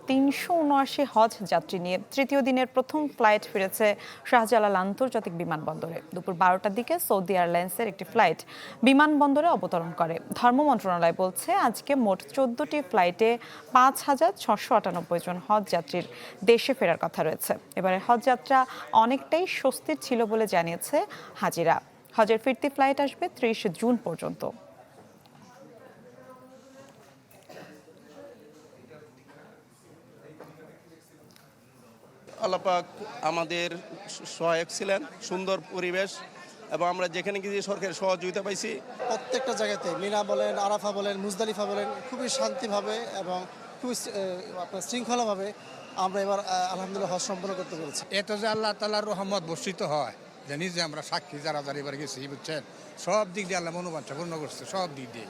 379 হজ যাত্রী নিয়ে তৃতীয় দিনের প্রথম ফ্লাইট ফিরেছে শাহজালাল আন্তর্জাতিক বিমানবন্দরে। দুপুর 12টার দিকে সৌদি এয়ারলাইন্সের একটি ফ্লাইট বিমানবন্দরে অবতরণ করে। ধর্ম মন্ত্রণালয় বলছে, আজকে মোট 14টি ফ্লাইটে 5,698 জন হজ যাত্রীর দেশে ফেরার কথা রয়েছে। এবারে হজ যাত্রা অনেকটাই স্বস্তির ছিল বলে জানিয়েছে হাজিরা। হজের ফিরতি ফ্লাইট আসবে 30 জুন পর্যন্ত। আল্লাহ পাক আমাদের সহায়ক ছিলেন, সুন্দর পরিবেশ, এবং আমরা যেখানে গিয়ে সরকারের সহযোগিতা পাইছি। প্রত্যেকটা জায়গাতে মিনা বলেন, আরাফা বলেন, মুজদালিফা বলেন, খুবই শান্তিভাবে এবং খুবই আপনার শৃঙ্খলাভাবে আমরা এবার আলহামদুলিল্লাহ হজ সম্পন্ন করতে পেরেছি। এত যে আল্লাহ তাআলার রহমত বর্ষিত হয়, জানি যে আমরা সাক্ষী যারা এবার গেছি, বুঝছেন, সব দিক দিয়ে আল্লাহ মনোবাঞ্ছা পূর্ণ করছে, সব দিক দিয়ে।